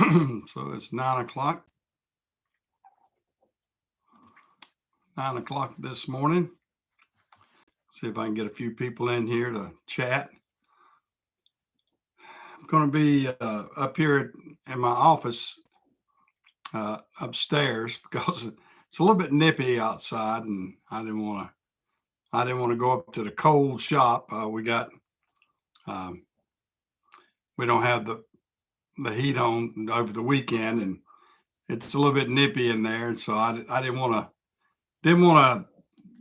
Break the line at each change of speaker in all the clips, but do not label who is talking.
So it's 9 o'clock. 9 o'clock this morning. See if I can get a few people in here to chat. I'm going to be up here in my office upstairs because it's a little bit nippy outside, and I didn't want to go up to the cold shop. Um, we don't have the heat on over the weekend, and it's a little bit nippy in there, and so I didn't want to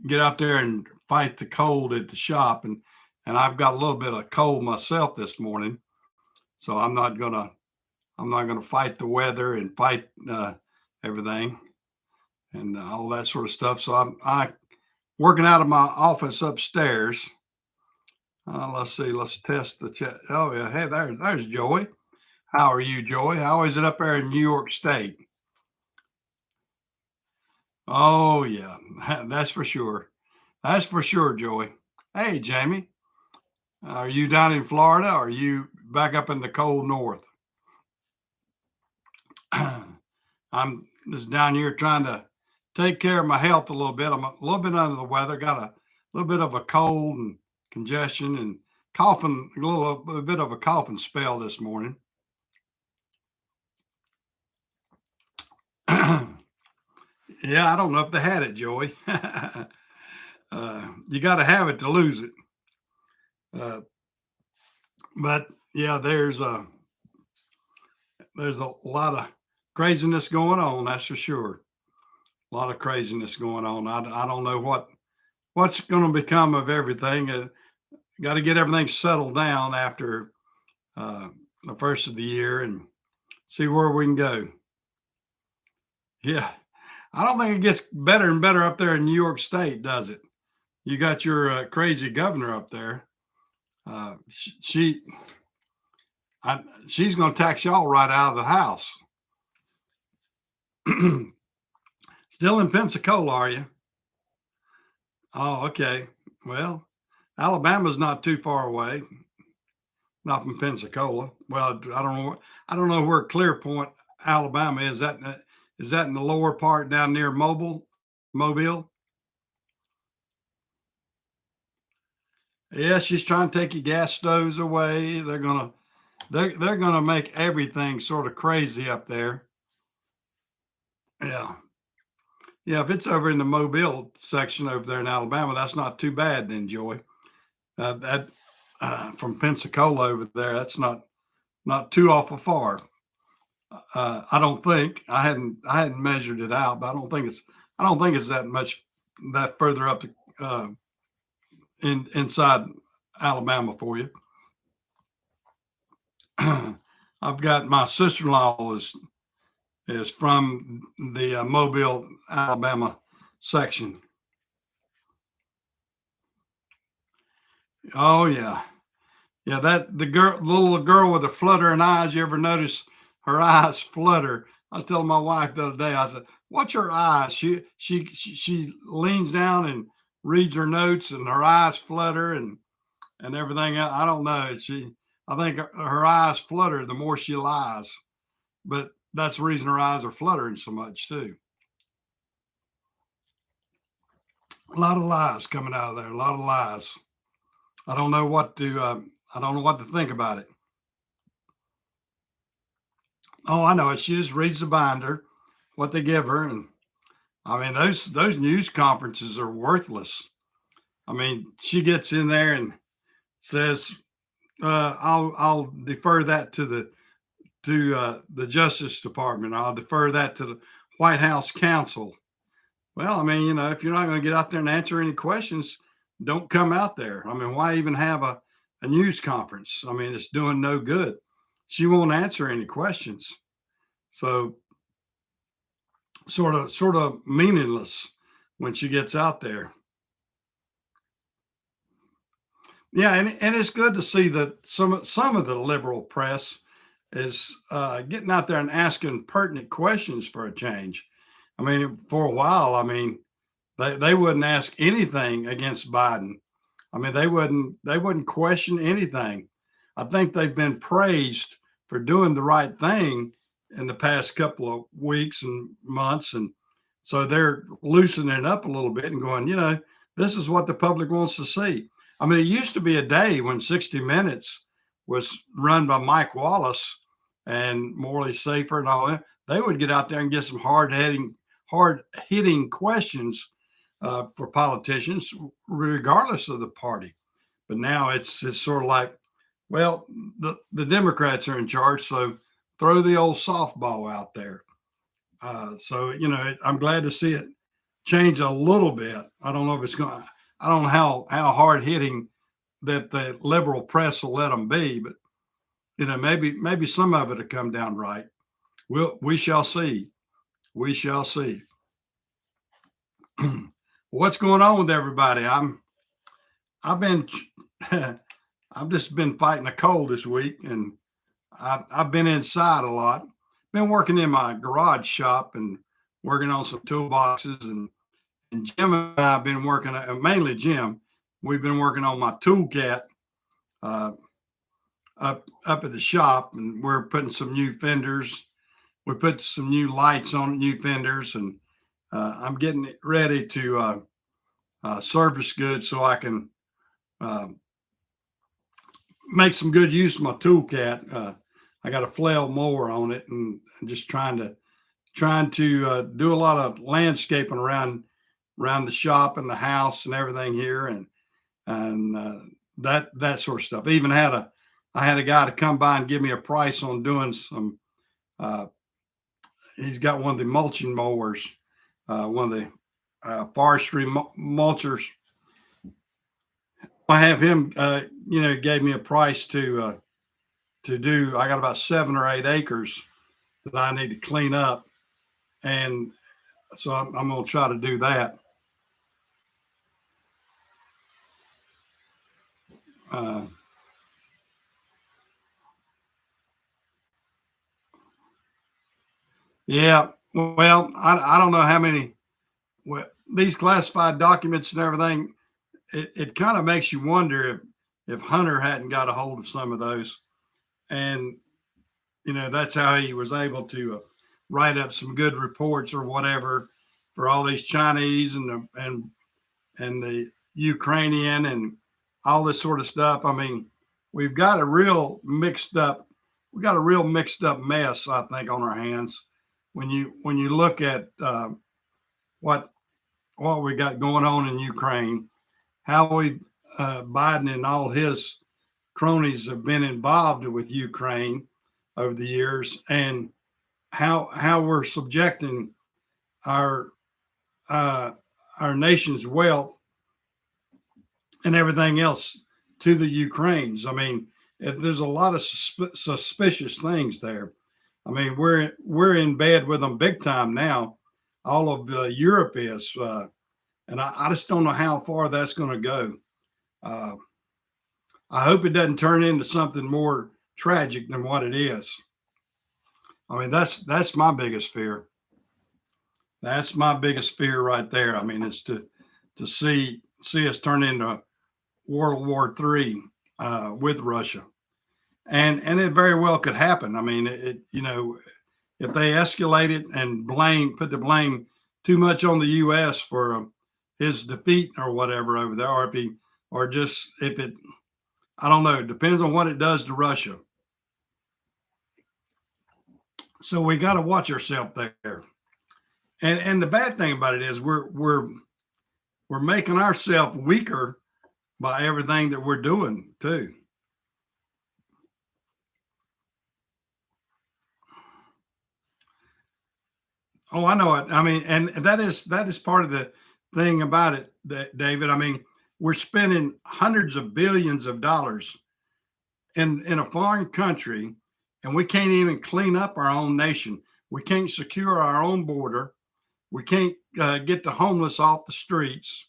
get out there and fight the cold at the shop, and I've got a little bit of cold myself this morning, so I'm not gonna fight the weather and fight everything and all that sort of stuff. So I working out of my office upstairs. Let's see. Let's test the chat. Oh yeah, hey there's Joey. How are you, Joey? How is it up there in New York State? Oh yeah, that's for sure. That's for sure, Joey. Hey, Jamie, are you down in Florida? Or are you back up in the cold north? I'm just down here trying to take care of my health a little bit. I'm a little bit under the weather, got a little bit of a cold and congestion and coughing, a bit of a coughing spell this morning. Yeah, I don't know if they had it, Joey. You got to have it to lose it. But yeah, there's a lot of craziness going on. That's for sure. A lot of craziness going on. I don't know what's going to become of everything. Got to get everything settled down after uh, the first of the year and see where we can go. Yeah, I don't think it gets better and better up there in New York State, does it? You got your crazy governor up there. She she's going to tax y'all right out of the house. Still in Pensacola, are you? Oh, okay. Well, Alabama's not too far away. Not from Pensacola. Well, I don't know. I don't know where Clearpoint, Alabama is. Is that in the lower part down near Mobile? Yeah, she's trying to take your gas stoves away. They're gonna make everything sort of crazy up there. Yeah. Yeah, if it's over in the Mobile section over there in Alabama, that's not too bad then, Joey. That from Pensacola over there, that's not too awful far. I don't think I hadn't measured it out, but I don't think it's that much that further up inside Alabama for you. I've got my sister-in-law is from the Mobile, Alabama section. Oh yeah, yeah. That the little girl with the fluttering eyes. You ever notice her eyes flutter? I was telling my wife the other day. I said, "Watch her eyes." She leans down and reads her notes, and her eyes flutter and everything else. I don't know. I think her eyes flutter the more she lies, but that's the reason her eyes are fluttering so much too. A lot of lies coming out of there. A lot of lies. I don't know what to. I don't know what to think about it. Oh, I know it. She just reads the binder, what they give her, and I mean those news conferences are worthless. I mean, she gets in there and says, "I'll defer that to the Justice Department. I'll defer that to the White House counsel." Well, I mean, if you're not going to get out there and answer any questions, don't come out there. I mean, why even have a news conference? I mean, it's doing no good. She won't answer any questions. So sort of meaningless when she gets out there. Yeah, and it's good to see that some of the liberal press is getting out there and asking pertinent questions for a change. I mean, for a while, I mean, they wouldn't ask anything against Biden. I mean, they wouldn't question anything. I think they've been praised for doing the right thing, in the past couple of weeks and months, and so they're loosening it up a little bit and going, this is what the public wants to see. I mean, it used to be a day when 60 Minutes was run by Mike Wallace and Morley Safer and all that. They would get out there and get some hard hitting questions for politicians, regardless of the party. But now it's sort of like, well, the Democrats are in charge, so throw the old softball out there. So I'm glad to see it change a little bit. I don't know if it's going. I don't know how hard hitting that the liberal press will let them be, but maybe some of it will come down right. We shall see. We shall see. What's going on with everybody? I've just been fighting a cold this week, and I've been inside a lot. Been working in my garage shop and working on some toolboxes, and Jim and I have been working, mainly Jim. We've been working on my toolcat up at the shop, and we're putting some new fenders. We put some new lights on new fenders, and I'm getting it ready to service good so I can make some good use of my toolcat. I got a flail mower on it, and just trying to do a lot of landscaping around the shop and the house and everything here, and that sort of stuff. I had a guy to come by and give me a price on doing some. He's got one of the mulching mowers, one of the forestry mulchers. I have him, gave me a price to do. I got about 7 or 8 acres that I need to clean up, and so I'm going to try to do that. Yeah, well, I don't know how many these classified documents and everything. It kind of makes you wonder if Hunter hadn't got a hold of some of those, and that's how he was able to write up some good reports or whatever for all these Chinese and the Ukrainian and all this sort of stuff. I mean, we've got a real mixed up mess, I think, on our hands when you look at what we got going on in Ukraine, how Biden and all his cronies have been involved with Ukraine over the years, and how we're subjecting our nation's wealth and everything else to the Ukrainians. I mean, there's a lot of suspicious things there. I mean, we're in bed with them big time now. All of Europe is, and I just don't know how far that's going to go. I hope it doesn't turn into something more tragic than what it is. I mean, that's my biggest fear. That's my biggest fear right there. I mean, it's to see us turn into World War III with Russia, and it very well could happen. I mean, if they escalate it and put the blame too much on the U.S. for his defeat or whatever over there, I don't know. It depends on what it does to Russia. So we got to watch ourselves there. And the bad thing about it is we're making ourselves weaker by everything that we're doing too. Oh, I know it. I mean, and that is part of the thing about it, David. I mean, we're spending hundreds of billions of dollars in a foreign country, and we can't even clean up our own nation. We can't secure our own border. We can't get the homeless off the streets.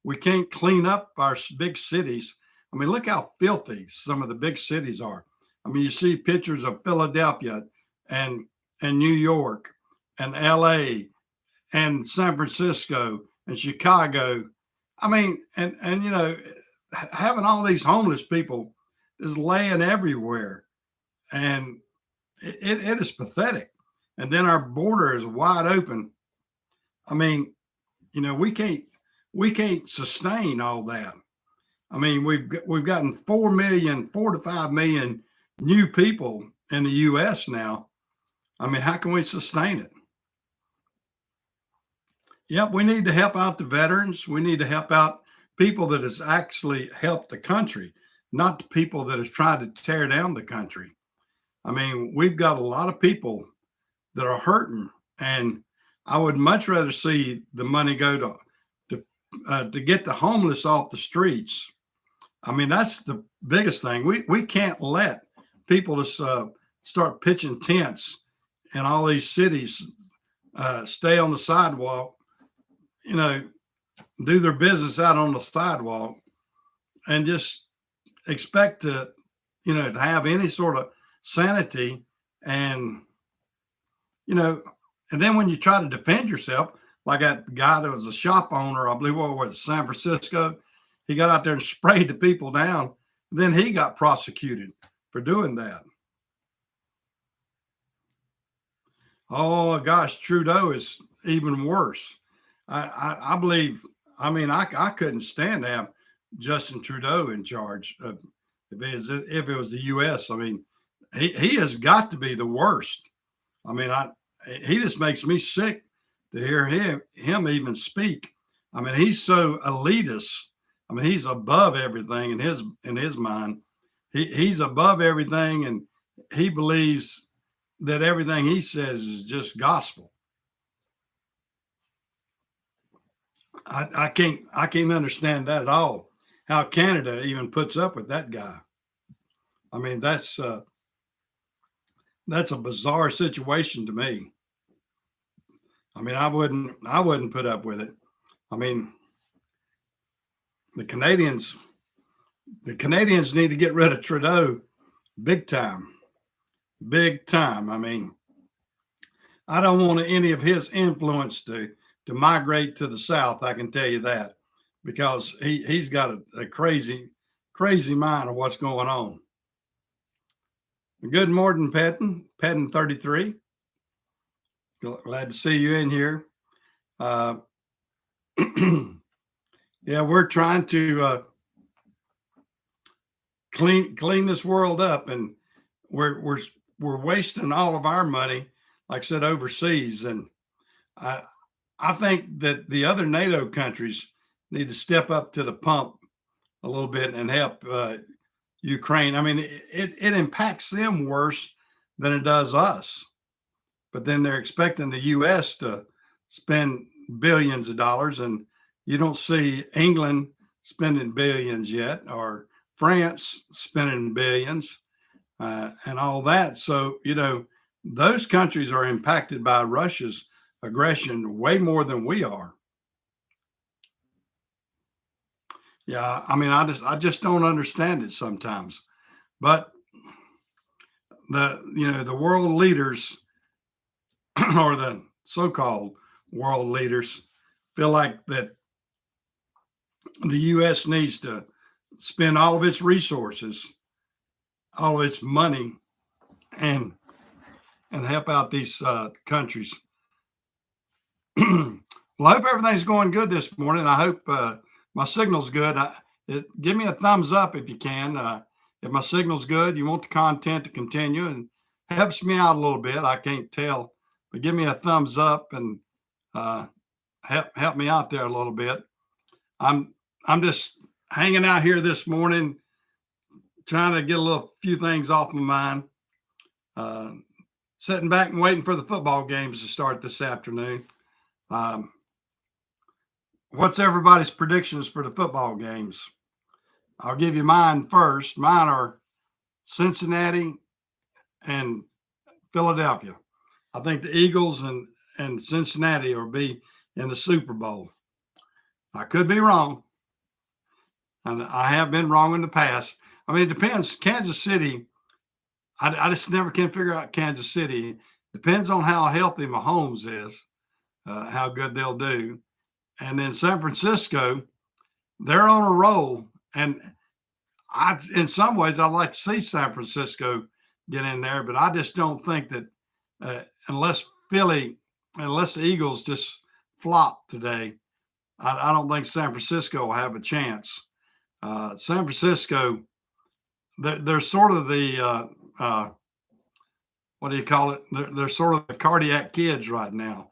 We can't clean up our big cities. I mean, look how filthy some of the big cities are. I mean, you see pictures of Philadelphia and New York and LA and San Francisco and Chicago. I mean, and having all these homeless people is laying everywhere, and it is pathetic. and then our border is wide open. I mean, we can't sustain all that. I mean, we've gotten 4 to 5 million new people in the U.S. now. I mean, how can we sustain it? Yep, we need to help out the veterans. We need to help out people that has actually helped the country, not the people that has tried to tear down the country. I mean, we've got a lot of people that are hurting, and I would much rather see the money go to get the homeless off the streets. I mean, that's the biggest thing. We can't let people just start pitching tents in all these cities, stay on the sidewalk, do their business out on the sidewalk, and just expect to have any sort of sanity. And and then when you try to defend yourself, like that guy that was a shop owner, I believe, what was it, San Francisco, he got out there and sprayed the people down. Then he got prosecuted for doing that. Oh gosh, Trudeau is even worse. I believe. I mean, I couldn't stand to have Justin Trudeau in charge of, if it was the U.S. I mean, he has got to be the worst. I mean, he just makes me sick to hear him even speak. I mean, he's so elitist. I mean, he's above everything in his mind. He's above everything, and he believes that everything he says is just gospel. I can't understand that at all. How Canada even puts up with that guy. I mean, that's a bizarre situation to me. I mean, I wouldn't put up with it. I mean, the Canadians need to get rid of Trudeau big time. Big time. I mean, I don't want any of his influence to migrate to the South. I can tell you that, because he's got a crazy mind of what's going on. Good morning, Patton 33. Glad to see you in here. Yeah, we're trying to clean this world up, and we're wasting all of our money, like I said, overseas. And I think that the other NATO countries need to step up to the pump a little bit and help Ukraine. I mean, it impacts them worse than it does us. But then they're expecting the U.S. to spend billions of dollars, and you don't see England spending billions yet, or France spending billions, and all that. So, those countries are impacted by Russia's aggression way more than we are. Yeah, I mean, I just don't understand it sometimes. But the world leaders, or the so-called world leaders, feel like that the U.S. needs to spend all of its resources, all of its money, and help out these countries. Well, I hope everything's going good this morning. I hope my signal's good. Give me a thumbs up if you can. If my signal's good, you want the content to continue, and helps me out a little bit. I can't tell, but give me a thumbs up and help me out there a little bit. I'm just hanging out here this morning, trying to get a few things off my mind. Sitting back and waiting for the football games to start this afternoon. What's everybody's predictions for the football games? I'll give you mine first. Mine are Cincinnati and Philadelphia. I think the Eagles and Cincinnati will be in the Super Bowl. I could be wrong, and I have been wrong in the past. I mean, it depends. Kansas City, I just never can figure out Kansas City. Depends on how healthy Mahomes is, how good they'll do. And then San Francisco, they're on a roll. And in some ways, I'd like to see San Francisco get in there, but I just don't think that unless unless the Eagles just flop today, I don't think San Francisco will have a chance. San Francisco, they're sort of the what do you call it? They're sort of the cardiac kids right now.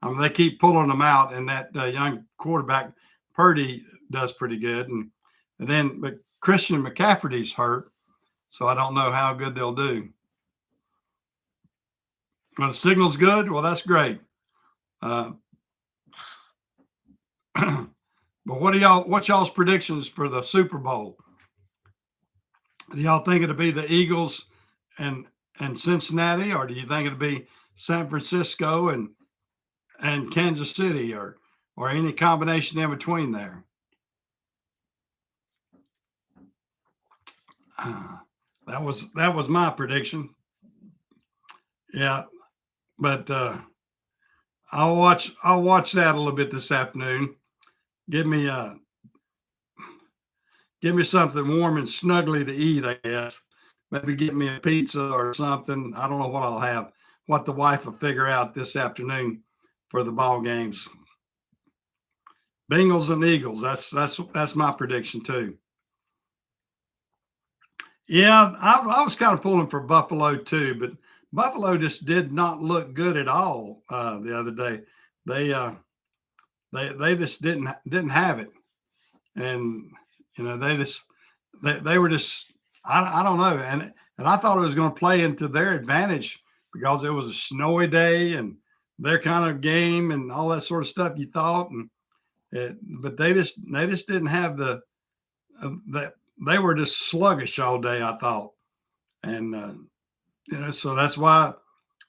I mean, they keep pulling them out, and that young quarterback Purdy does pretty good, and then but Christian McCaffrey's hurt, so I don't know how good they'll do. Well, the signal's good. Well, that's great. But what's y'all's predictions for the Super Bowl? Do y'all think it'll be the Eagles and Cincinnati, or do you think it'll be San Francisco and Kansas City, or any combination in between there? That was my prediction. Yeah, but I'll watch that a little bit this afternoon. Give me something warm and snuggly to eat, I guess. Maybe get me a pizza or something. I don't know what I'll have. What the wife will figure out this afternoon for the ball games. Bengals and Eagles. That's my prediction too. Yeah, I was kind of pulling for Buffalo too, but Buffalo just did not look good at all the other day. They just didn't have it, and they were just I don't know, and I thought it was going to play into their advantage because it was a snowy day and their kind of game and all that sort of stuff. You thought, but they just didn't have that. They were just sluggish all day, I thought, and so that's why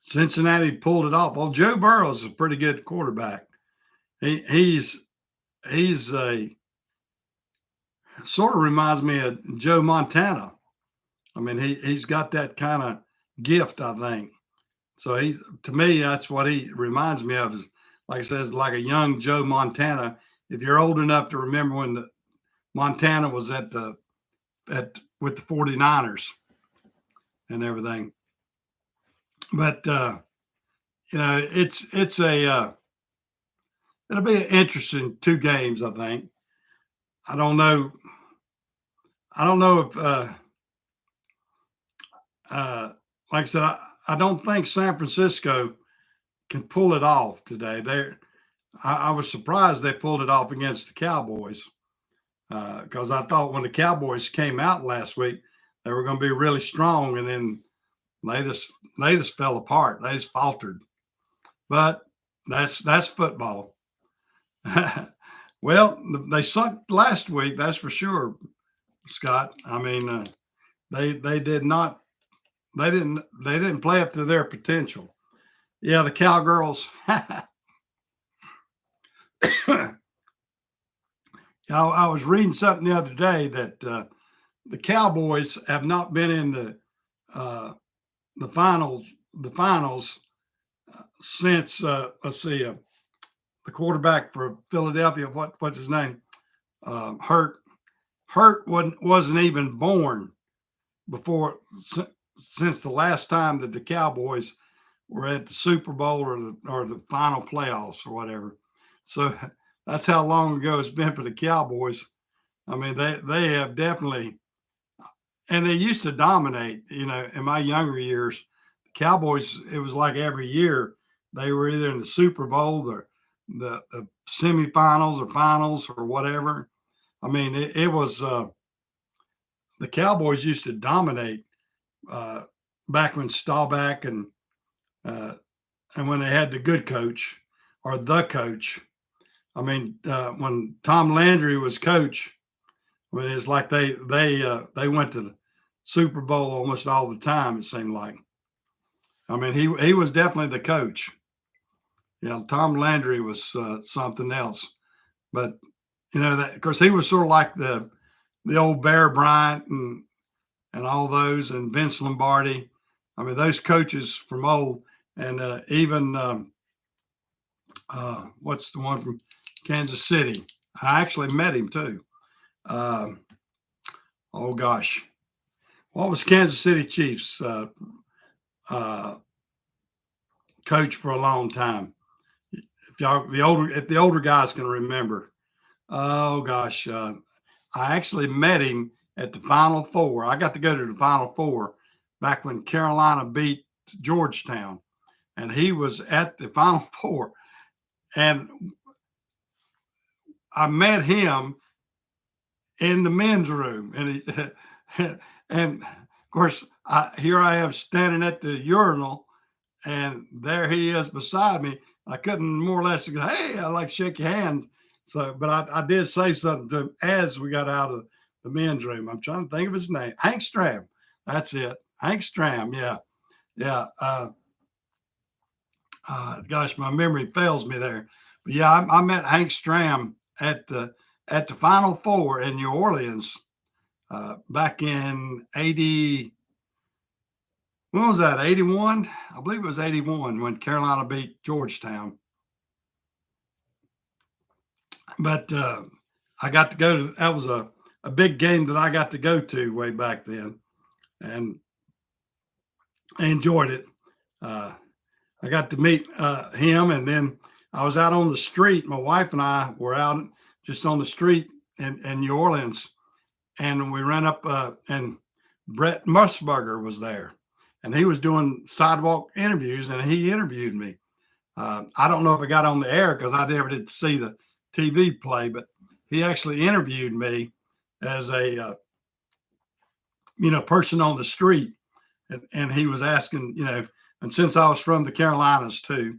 Cincinnati pulled it off. Well, Joe Burrow's a pretty good quarterback. He's a sort of reminds me of Joe Montana. I mean, he's got that kind of gift, I think. So to me, that's what he reminds me of. Is like I says, like a young Joe Montana. If you're old enough to remember when Montana was with the 49ers and everything. But it's a it'll be an interesting 2 games, I think. I don't know if like I said, I don't think San Francisco can pull it off today. I was surprised they pulled it off against the Cowboys because I thought when the Cowboys came out last week, they were going to be really strong, and then they just fell apart. They just faltered. But that's football. Well, they sucked last week, that's for sure, Scott. I mean, they didn't play up to their potential. Yeah, the Cowgirls. I was reading something the other day that the Cowboys have not been in the finals since let's see, the quarterback for Philadelphia, what's his name? Hurt wasn't even born before since the last time that the Cowboys were at the Super Bowl or the final playoffs or whatever. So that's how long ago it's been for the Cowboys. I mean, they have definitely, and they used to dominate. In my younger years, the Cowboys, it was like every year they were either in the Super Bowl or the semifinals or finals or whatever. I mean, it was the Cowboys used to dominate back when Staubach and when they had the good coach or the coach. I mean, when Tom Landry was coach, I mean, it's like they went to the Super Bowl almost all the time. It seemed like. I mean, he was definitely the coach. Yeah, Tom Landry was something else, but that of course he was sort of like the old Bear Bryant and all those, and Vince Lombardi. I mean, those coaches from old, and even what's the one from Kansas City? I actually met him too. Oh gosh, what was Kansas City Chiefs? coach for a long time. If the older guys can remember. Oh gosh, I actually met him at the Final Four. I got to go to the Final Four back when Carolina beat Georgetown, and he was at the Final Four, and I met him in the men's room, and and of course, here I am standing at the urinal, and there he is beside me. I couldn't more or less go, "Hey, I'd like to shake your hand." So, but I did say something to him as we got out of the men's room. I'm trying to think of his name. Hank Stram. That's it. Hank Stram. Yeah. Yeah. Gosh, my memory fails me there. But yeah, I met Hank Stram at the Final Four in New Orleans back in 80. When was that? 81? I believe it was 81 when Carolina beat Georgetown. But I got to go to, that was a big game that I got to go to way back then. And I enjoyed it. I got to meet him, and then I was out on the street. My wife and I were out just on the street in New Orleans, and we ran up, and Brent Musburger was there, and he was doing sidewalk interviews, and he interviewed me. I don't know if I got on the air because I never did see the TV play, but he actually interviewed me as a person on the street, and he was asking, and since I was from the Carolinas too,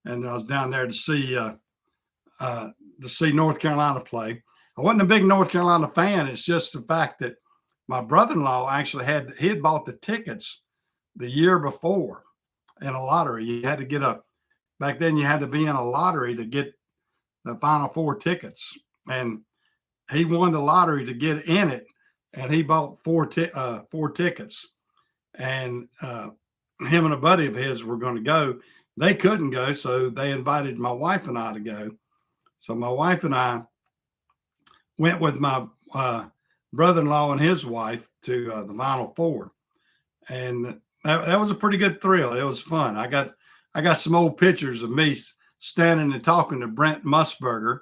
and I was down there to see North Carolina play. I wasn't a big North Carolina fan. It's just the fact that my brother-in-law actually he had bought the tickets the year before in a lottery. You had to get back then you had to be in a lottery to get the Final Four tickets, and he won the lottery to get in it, and he bought four tickets, and him and a buddy of his were going to go. They couldn't go, so they invited my wife and I to go. So my wife and I went with my brother-in-law and his wife to the Final Four, and that was a pretty good thrill. It was fun. I got some old pictures of me standing and talking to Brent Musburger,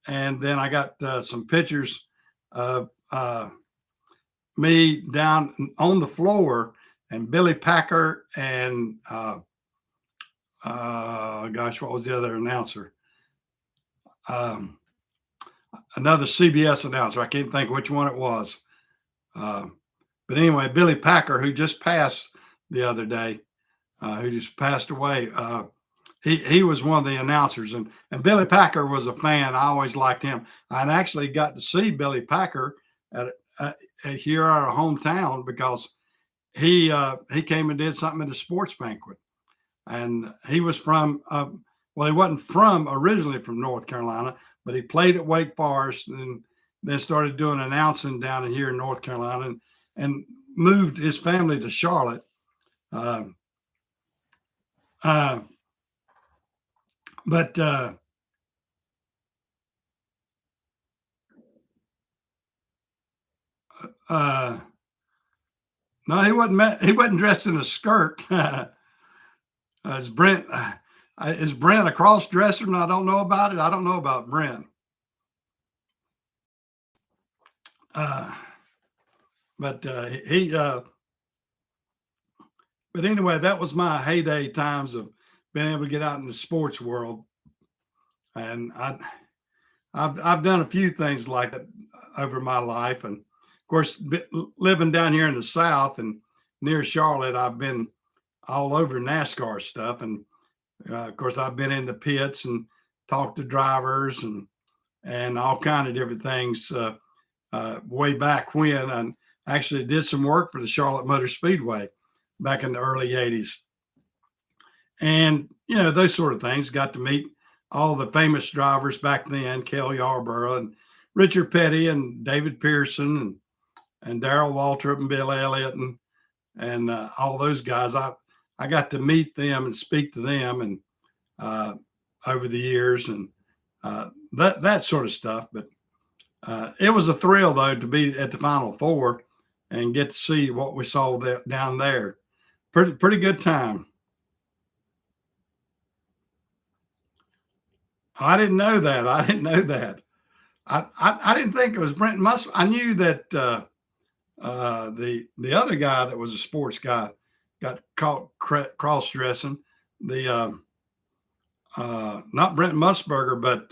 and then I got some pictures of me down on the floor, and Billy Packer and gosh, what was the other announcer? Another CBS announcer. I can't think which one it was. But anyway, Billy Packer, who just passed the other day, who just passed away. He was one of the announcers, and Billy Packer was a fan. I always liked him. I actually got to see Billy Packer here at our hometown because he came and did something at a sports banquet, and he was from he wasn't originally from North Carolina, but he played at Wake Forest and then started doing announcing down here in North Carolina, and moved his family to Charlotte. No, he wasn't dressed in a skirt. Is Brent a cross dresser and I don't know about it? I don't know about Brent. But anyway, that was my heyday times of being able to get out in the sports world. And I've done a few things like that over my life. And of course, living down here in the South and near Charlotte, I've been all over NASCAR stuff. And of course, I've been in the pits and talked to drivers and all kind of different things way back when. And actually did some work for the Charlotte Motor Speedway back in the early 80s. And, those sort of things. Got to meet all the famous drivers back then, Cale Yarborough and Richard Petty and David Pearson and Darrell Waltrip and Bill Elliott and all those guys. I got to meet them and speak to them and over the years and that sort of stuff. But it was a thrill, though, to be at the Final Four and get to see what we saw down there. Pretty good time. I didn't know that. I didn't know that. I didn't think it was Brent Musburger. I knew that the other guy that was a sports guy got caught cross dressing. The not Brent Musburger, but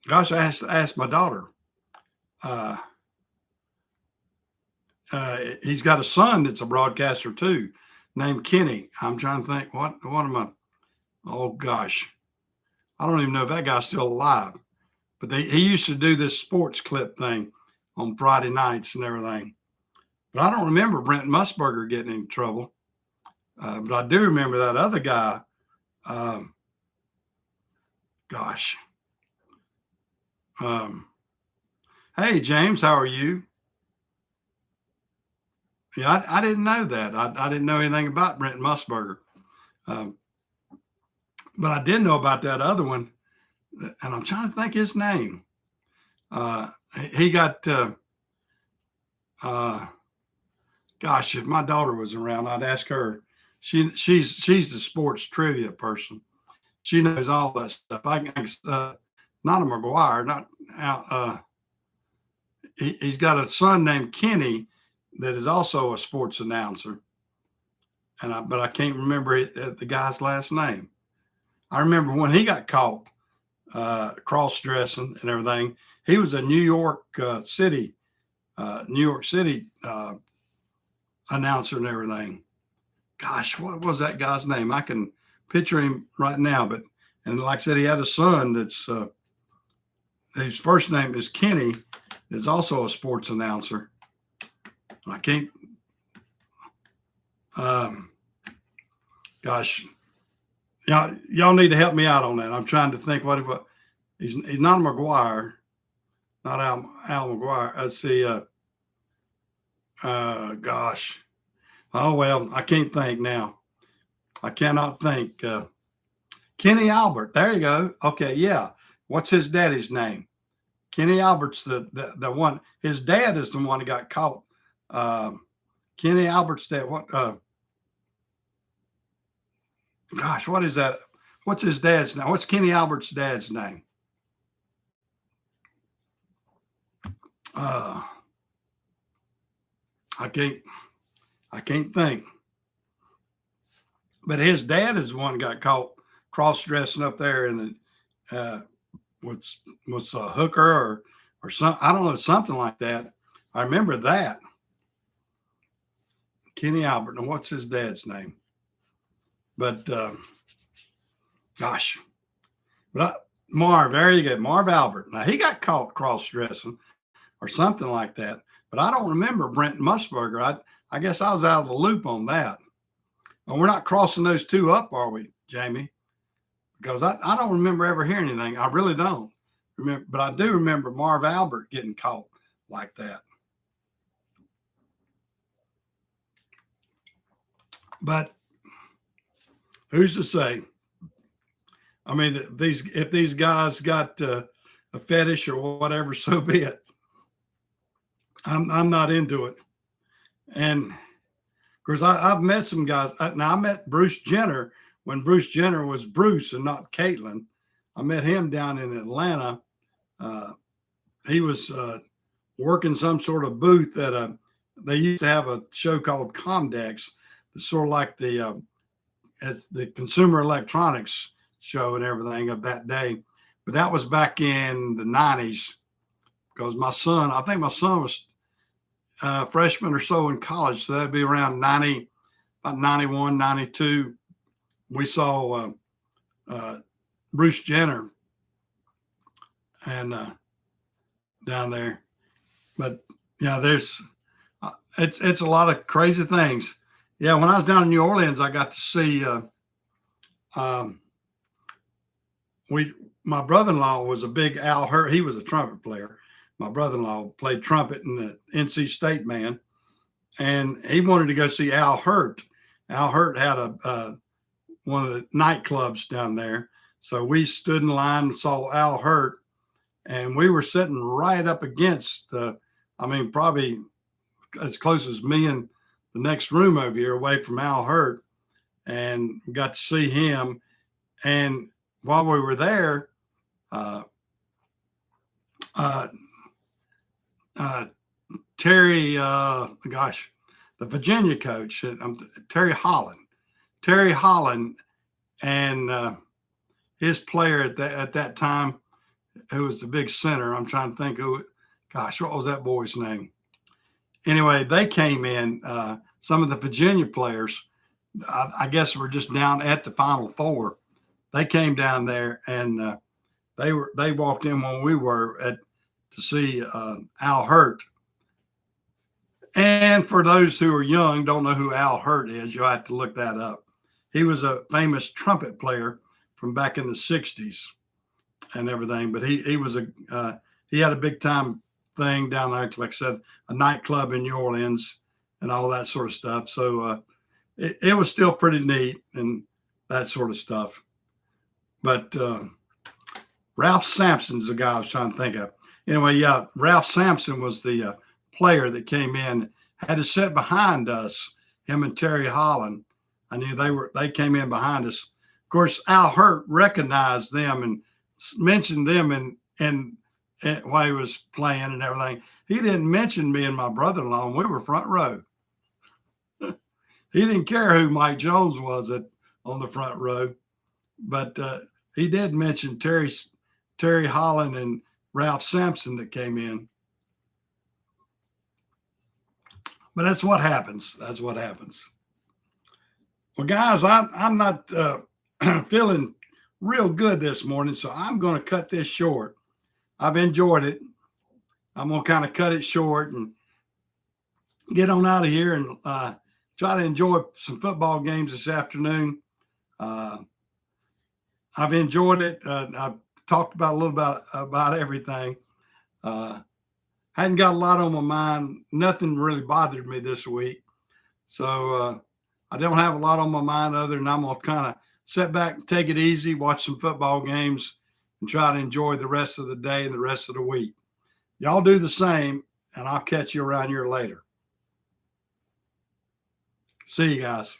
gosh, I asked my daughter. He's got a son that's a broadcaster too, named Kenny. I'm trying to think what am I? Oh gosh, I don't even know if that guy's still alive. But he used to do this sports clip thing on Friday nights and everything. But I don't remember Brent Musburger getting in trouble. But I do remember that other guy. Gosh. Hey, James, how are you? Yeah, I didn't know that. I didn't know anything about Brent Musburger. But I did know about that other one. And I'm trying to think his name. He got, gosh, if my daughter was around, I'd ask her. She's the sports trivia person. She knows all that stuff. Not a McGuire, not he's got a son named Kenny that is also a sports announcer, but I can't remember the guy's last name. I remember when he got caught cross dressing and everything. He was a New York City announcer and everything. Gosh, what was that guy's name? I can picture him right now. And like I said, he had a son that's his first name is Kenny, is also a sports announcer. I can't. Gosh, y'all need to help me out on that. I'm trying to think what he's not a McGuire, not Al McGuire. Let's see. Gosh. Oh well, I can't think now. I cannot think. Kenny Albert. There you go. Okay, yeah. What's his daddy's name? Kenny Albert's the one. His dad is the one that got caught. Kenny Albert's dad. What? Gosh, what is that? What's his dad's name? What's Kenny Albert's dad's name? I can't think. But his dad is the one that got caught cross dressing up there and was a hooker or something. I don't know, something like that. I remember that. Kenny Albert. And what's his dad's name? But gosh, Marv, there you go, Marv Albert. Now he got caught cross dressing or something like that. But I don't remember Brent Musburger. I guess I was out of the loop on that. Well, we're not crossing those two up, are we, Jamie? Because I don't remember ever hearing anything. I really don't remember, but I do remember Marv Albert getting caught like that. But who's to say? I mean, if these guys got a fetish or whatever, so be it. I'm not into it. And of course, I've met some guys. Now I met Bruce Jenner when Bruce Jenner was Bruce and not Caitlyn. I met him down in Atlanta. He was working some sort of booth at they used to have a show called Comdex. It's sort of like the Consumer Electronics show and everything of that day. But that was back in the 90s because I think my son was freshman or so in college. So that'd be around about 91, 92. We saw Bruce Jenner and down there. But yeah, it's a lot of crazy things. Yeah, when I was down in New Orleans, I got to see my brother-in-law was a big Al Hirt. He was a trumpet player. My brother-in-law played trumpet in the NC State band, and he wanted to go see Al Hirt. Al Hirt had one of the nightclubs down there. So we stood in line and saw Al Hirt, and we were sitting right up against probably as close as me and the next room over here away from Al Hirt, and got to see him. And while we were there, uh, uh, uh, Terry, the Virginia coach, Terry Holland. Terry Holland and his player at that time, who was the big center. I'm trying to think who. Gosh, what was that boy's name? Anyway, they came in. Some of the Virginia players, I guess, were just down at the Final Four. They came down there, and they walked in when we were to see Al Hirt. And for those who are young, don't know who Al Hirt is, you'll have to look that up. He was a famous trumpet player from back in the '60s and everything. But he had a big time thing down there, like I said, a nightclub in New Orleans and all that sort of stuff. So it was still pretty neat and that sort of stuff. But Ralph Sampson's the guy I was trying to think of. Anyway, yeah, Ralph Sampson was the player that came in, had to sit behind us, him and Terry Holland. I knew they came in behind us. Of course, Al Hirt recognized them and mentioned them and while he was playing and everything. He didn't mention me and my brother-in-law, and we were front row. He didn't care who Mike Jones was on the front row, but he did mention Terry Holland and Ralph Sampson that came in. But that's what happens. That's what happens. Well, guys, I'm not feeling real good this morning, so I'm going to cut this short. I've enjoyed it. I'm going to kind of cut it short and get on out of here and try to enjoy some football games this afternoon. I've enjoyed it. I've talked about a little about everything. Hadn't got a lot on my mind. Nothing really bothered me this week. So I don't have a lot on my mind other than I'm going to kind of sit back and take it easy, watch some football games, and try to enjoy the rest of the day and the rest of the week. Y'all do the same, and I'll catch you around here later. See you guys.